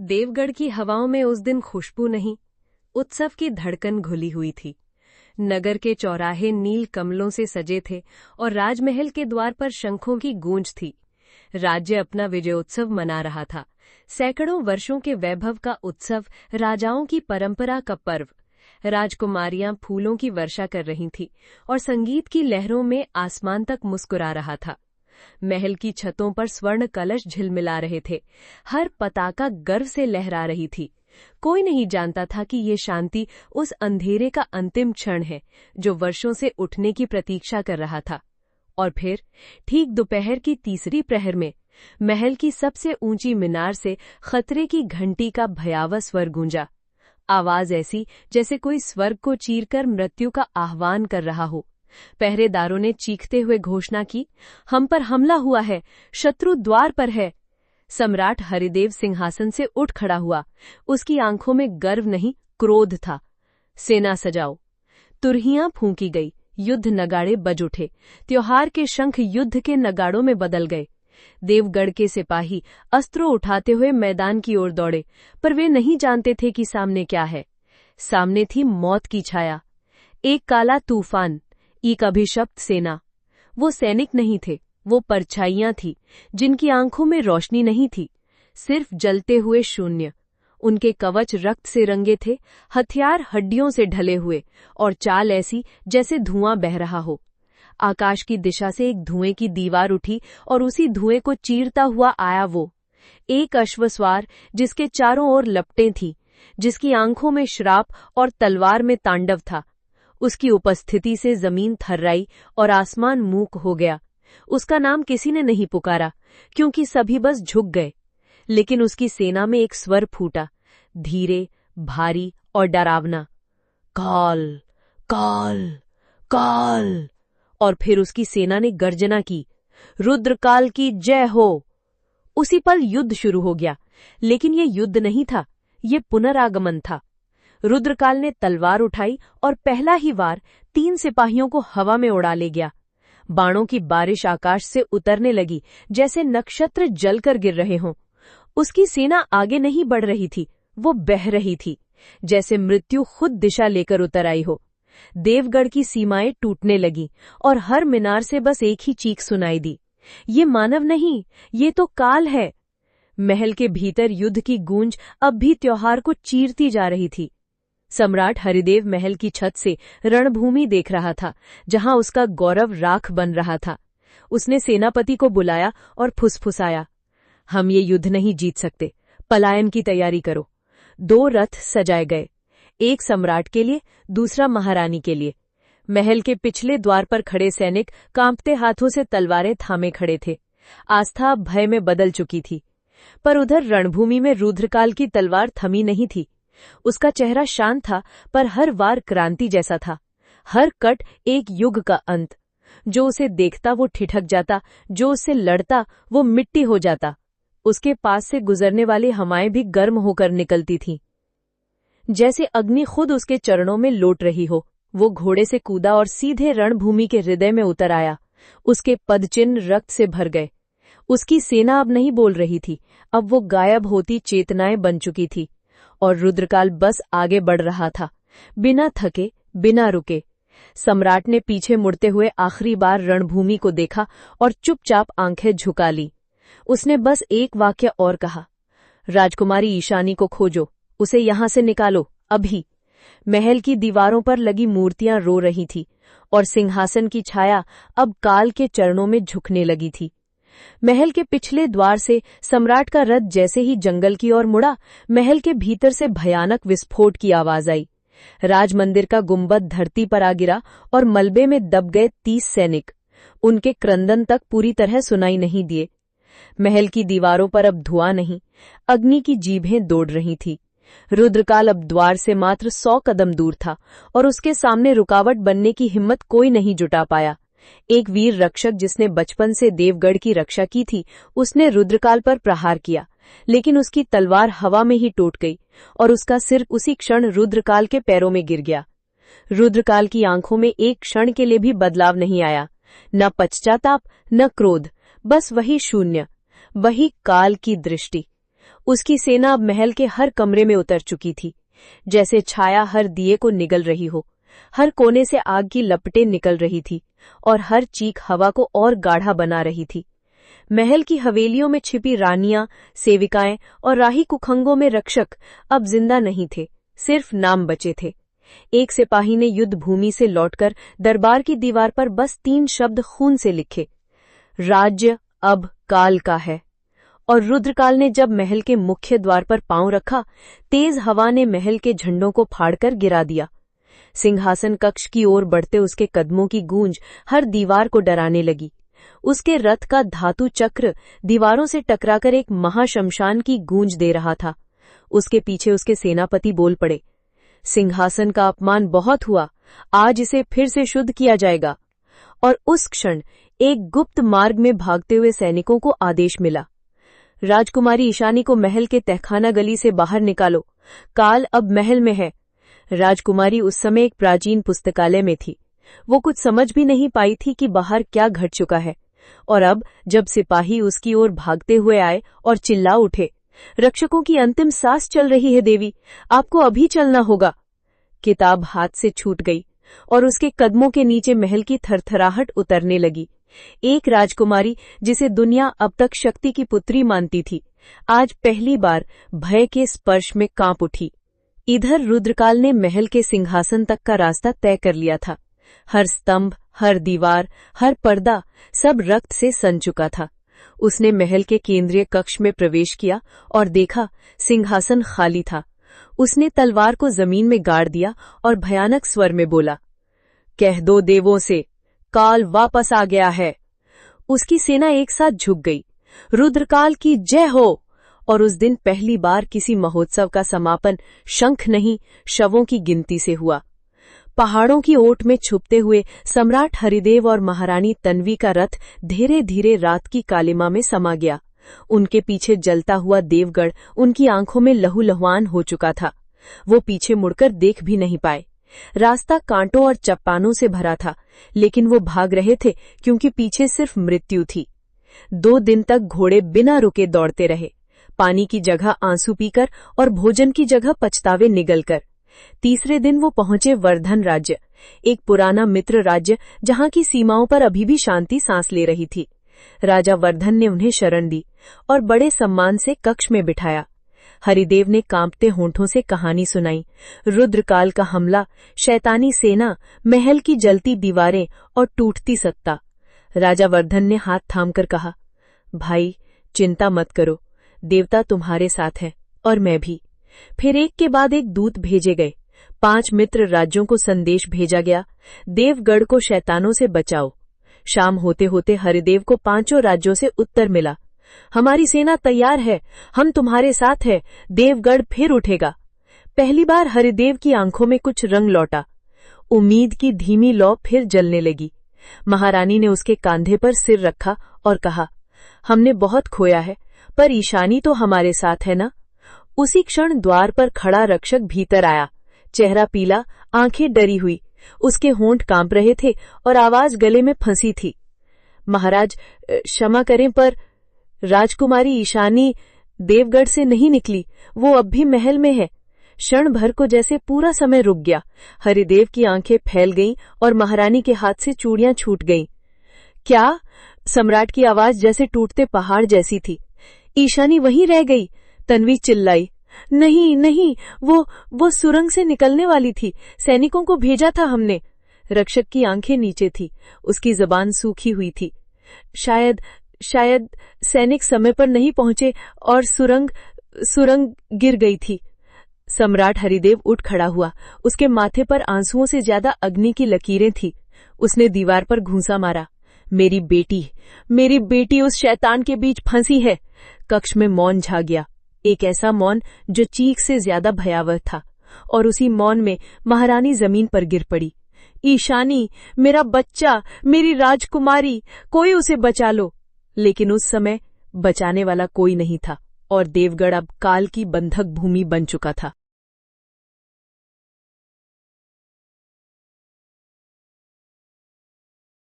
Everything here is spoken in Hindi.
देवगढ़ की हवाओं में उस दिन खुशबू नहीं, उत्सव की धड़कन घुली हुई थी। नगर के चौराहे नील कमलों से सजे थे और राजमहल के द्वार पर शंखों की गूंज थी। राज्य अपना विजयोत्सव मना रहा था। सैकड़ों वर्षों के वैभव का उत्सव, राजाओं की परंपरा का पर्व। राजकुमारियां फूलों की वर्षा कर रही थीं और संगीत की लहरों में आसमान तक मुस्कुरा रहा था। महल की छतों पर स्वर्ण कलश झिलमिला रहे थे। हर पताका गर्व से लहरा रही थी। कोई नहीं जानता था कि ये शांति उस अंधेरे का अंतिम क्षण है जो वर्षों से उठने की प्रतीक्षा कर रहा था। और फिर ठीक दोपहर की तीसरी प्रहर में महल की सबसे ऊंची मीनार से खतरे की घंटी का भयावह स्वर गूंजा। आवाज ऐसी जैसे कोई स्वर्ग को चीरकर मृत्यु का आह्वान कर रहा हो। पहरेदारों ने चीखते हुए घोषणा की, हम पर हमला हुआ है, शत्रु द्वार पर है। सम्राट हरिदेव सिंहासन से उठ खड़ा हुआ। उसकी आंखों में गर्व नहीं, क्रोध था। सेना सजाओ। तुरहियां फूंकी गई, युद्ध नगाड़े बज उठे। त्योहार के शंख युद्ध के नगाड़ों में बदल गए। देवगढ़ के सिपाही अस्त्रों उठाते हुए मैदान की ओर दौड़े, पर वे नहीं जानते थे कि सामने क्या है। सामने थी मौत की छाया, एक काला तूफान, एक अभिशप्त सेना। वो सैनिक नहीं थे, वो परछाइयां थी जिनकी आंखों में रोशनी नहीं थी, सिर्फ जलते हुए शून्य। उनके कवच रक्त से रंगे थे, हथियार हड्डियों से ढले हुए, और चाल ऐसी जैसे धुआं बह रहा हो। आकाश की दिशा से एक धुएं की दीवार उठी और उसी धुएं को चीरता हुआ आया वो एक अश्वसवार जिसके चारों ओर लपटें थीं, जिसकी आंखों में श्राप और तलवार में तांडव था। उसकी उपस्थिति से जमीन थर्राई और आसमान मूक हो गया। उसका नाम किसी ने नहीं पुकारा, क्योंकि सभी बस झुक गए। लेकिन उसकी सेना में एक स्वर फूटा, धीरे, भारी और डरावना, काल, काल, काल। और फिर उसकी सेना ने गर्जना की, रुद्रकाल की जय हो। उसी पल युद्ध शुरू हो गया, लेकिन ये युद्ध नहीं था, ये पुनरागमन था। रुद्रकाल ने तलवार उठाई और पहला ही वार 3 सिपाहियों को हवा में उड़ा ले गया। बाणों की बारिश आकाश से उतरने लगी, जैसे नक्षत्र जलकर गिर रहे हों। उसकी सेना आगे नहीं बढ़ रही थी, वो बह रही थी, जैसे मृत्यु खुद दिशा लेकर उतर आई हो। देवगढ़ की सीमाएं टूटने लगी और हर मीनार से बस एक ही चीख सुनाई दी, ये मानव नहीं, ये तो काल है। महल के भीतर युद्ध की गूंज अब भी त्योहार को चीरती जा रही थी। सम्राट हरिदेव महल की छत से रणभूमि देख रहा था, जहां उसका गौरव राख बन रहा था। उसने सेनापति को बुलाया और फुसफुसाया, हम ये युद्ध नहीं जीत सकते, पलायन की तैयारी करो। 2 रथ सजाए गए, एक सम्राट के लिए, दूसरा महारानी के लिए। महल के पिछले द्वार पर खड़े सैनिक कांपते हाथों से तलवारें थामे खड़े थे। आस्था भय में बदल चुकी थी। पर उधर रणभूमि में रुद्रकाल की तलवार थमी नहीं थी। उसका चेहरा शांत था, पर हर वार क्रांति जैसा था। हर कट एक युग का अंत। जो उसे देखता वो ठिठक जाता, जो उससे लड़ता वो मिट्टी हो जाता। उसके पास से गुजरने वाली हवाएं भी गर्म होकर निकलती थीं, जैसे अग्नि खुद उसके चरणों में लौट रही हो। वो घोड़े से कूदा और सीधे रणभूमि के हृदय में उतर आया। उसके पदचिन्ह रक्त से भर गए। उसकी सेना अब नहीं बोल रही थी, अब वो गायब होती चेतनाएं बन चुकी थी, और रुद्रकाल बस आगे बढ़ रहा था, बिना थके, बिना रुके। सम्राट ने पीछे मुड़ते हुए आखिरी बार रणभूमि को देखा और चुपचाप आंखें झुका ली। उसने बस एक वाक्य और कहा, राजकुमारी ईशानी को खोजो, उसे यहां से निकालो, अभी। महल की दीवारों पर लगी मूर्तियां रो रही थी और सिंहासन की छाया अब काल के चरणों में झुकने लगी थी। महल के पिछले द्वार से सम्राट का रथ जैसे ही जंगल की ओर मुड़ा, महल के भीतर से भयानक विस्फोट की आवाज आई। राजमंदिर का गुंबद धरती पर आ गिरा और मलबे में दब गए 30 सैनिक। उनके क्रंदन तक पूरी तरह सुनाई नहीं दिए। महल की दीवारों पर अब धुआं नहीं, अग्नि की जीभें दौड़ रही थी। रुद्रकाल अब द्वार से मात्र 100 कदम दूर था और उसके सामने रुकावट बनने की हिम्मत कोई नहीं जुटा पाया। एक वीर रक्षक जिसने बचपन से देवगढ़ की रक्षा की थी, उसने रुद्रकाल पर प्रहार किया, लेकिन उसकी तलवार हवा में ही टूट गई और उसका सिर उसी क्षण रुद्रकाल के पैरों में गिर गया। रुद्रकाल की आंखों में एक क्षण के लिए भी बदलाव नहीं आया, न पश्चाताप, न क्रोध, बस वही शून्य, वही काल की दृष्टि। उसकी सेना अब महल के हर कमरे में उतर चुकी थी, जैसे छाया हर दिए को निगल रही हो। हर कोने से आग की लपटें निकल रही थी और हर चीख हवा को और गाढ़ा बना रही थी। महल की हवेलियों में छिपी रानियां, सेविकाएं और राही कुखंगों में रक्षक अब जिंदा नहीं थे, सिर्फ नाम बचे थे। एक सिपाही ने युद्ध भूमि से लौटकर दरबार की दीवार पर बस 3 शब्द खून से लिखे, राज्य अब काल का है। और रुद्रकाल ने जब महल के मुख्य द्वार पर पांव रखा, तेज हवा ने महल के झंडों को फाड़कर गिरा दिया। सिंहासन कक्ष की ओर बढ़ते उसके कदमों की गूंज हर दीवार को डराने लगी। उसके रथ का धातु चक्र दीवारों से टकराकर एक महाशमशान की गूंज दे रहा था। उसके पीछे उसके सेनापति बोल पड़े, सिंहासन का अपमान बहुत हुआ, आज इसे फिर से शुद्ध किया जाएगा। और उस क्षण एक गुप्त मार्ग में भागते हुए सैनिकों को आदेश मिला, राजकुमारी ईशानी को महल के तहखाना गली से बाहर निकालो, काल अब महल में है। राजकुमारी उस समय एक प्राचीन पुस्तकालय में थी। वो कुछ समझ भी नहीं पाई थी कि बाहर क्या घट चुका है। और अब जब सिपाही उसकी ओर भागते हुए आए और चिल्ला उठे, रक्षकों की अंतिम सांस चल रही है देवी, आपको अभी चलना होगा। किताब हाथ से छूट गई और उसके कदमों के नीचे महल की थरथराहट उतरने लगी। एक राजकुमारी जिसे दुनिया अब तक शक्ति की पुत्री मानती थी, आज पहली बार भय के स्पर्श में कांप उठी। इधर रुद्रकाल ने महल के सिंहासन तक का रास्ता तय कर लिया था। हर स्तंभ, हर दीवार, हर पर्दा सब रक्त से सन चुका था। उसने महल के केंद्रीय कक्ष में प्रवेश किया और देखा सिंहासन खाली था। उसने तलवार को जमीन में गाड़ दिया और भयानक स्वर में बोला, कह दो देवों से, काल वापस आ गया है। उसकी सेना एक साथ झुक गई, रुद्रकाल की जय हो। और उस दिन पहली बार किसी महोत्सव का समापन शंख नहीं, शवों की गिनती से हुआ। पहाड़ों की ओट में छुपते हुए सम्राट हरिदेव और महारानी तन्वी का रथ धीरे धीरे रात की कालिमा में समा गया। उनके पीछे जलता हुआ देवगढ़ उनकी आंखों में लहूलुहान हो चुका था। वो पीछे मुड़कर देख भी नहीं पाए। रास्ता कांटों और चट्टानों से भरा था, लेकिन वो भाग रहे थे क्योंकि पीछे सिर्फ मृत्यु थी। 2 दिन तक घोड़े बिना रुके दौड़ते रहे, पानी की जगह आंसू पीकर और भोजन की जगह पछतावे निगलकर। तीसरे दिन वो पहुंचे वर्धन राज्य, एक पुराना मित्र राज्य जहां की सीमाओं पर अभी भी शांति सांस ले रही थी। राजा वर्धन ने उन्हें शरण दी और बड़े सम्मान से कक्ष में बिठाया। हरिदेव ने कांपते होंठों से कहानी सुनाई, रुद्रकाल का हमला, शैतानी सेना, महल की जलती दीवारें और टूटती सत्ता। राजा वर्धन ने हाथ थामकर कहा, भाई चिंता मत करो, देवता तुम्हारे साथ है और मैं भी। फिर एक के बाद एक दूत भेजे गए। 5 मित्र राज्यों को संदेश भेजा गया, देवगढ़ को शैतानों से बचाओ। शाम होते होते हरिदेव को 5 राज्यों से उत्तर मिला, हमारी सेना तैयार है, हम तुम्हारे साथ है, देवगढ़ फिर उठेगा। पहली बार हरिदेव की आंखों में कुछ रंग लौटा। उम्मीद की धीमी लौ फिर जलने लगी। महारानी ने उसके कांधे पर सिर रखा और कहा, हमने बहुत खोया है, पर ईशानी तो हमारे साथ है ना। उसी क्षण द्वार पर खड़ा रक्षक भीतर आया, चेहरा पीला, आंखें डरी हुई। उसके होंठ कांप रहे थे और आवाज गले में फंसी थी, महाराज क्षमा करें, पर राजकुमारी ईशानी देवगढ़ से नहीं निकली, वो अब भी महल में है। क्षण भर को जैसे पूरा समय रुक गया। हरिदेव की आंखें फैल गईं और महारानी के हाथ से चूड़ियां छूट गईं। क्या? सम्राट की आवाज जैसे टूटते पहाड़ जैसी थी। ईशानी वहीं रह गई। तन्वी चिल्लाई, नहीं नहीं, वो सुरंग से निकलने वाली थी, सैनिकों को भेजा था हमने। रक्षक की आंखें नीचे थी, उसकी जबान सूखी हुई थी। शायद सैनिक समय पर नहीं पहुंचे और सुरंग गिर गई थी। सम्राट हरिदेव उठ खड़ा हुआ। उसके माथे पर आंसुओं से ज्यादा अग्नि की लकीरें थी। उसने दीवार पर घूंसा मारा, मेरी बेटी उस शैतान के बीच फंसी है। कक्ष में मौन छा गया, एक ऐसा मौन जो चीख से ज्यादा भयावह था। और उसी मौन में महारानी जमीन पर गिर पड़ी। ईशानी, मेरा बच्चा, मेरी राजकुमारी, कोई उसे बचा लो। लेकिन उस समय बचाने वाला कोई नहीं था और देवगढ़ अब काल की बंधक भूमि बन चुका था।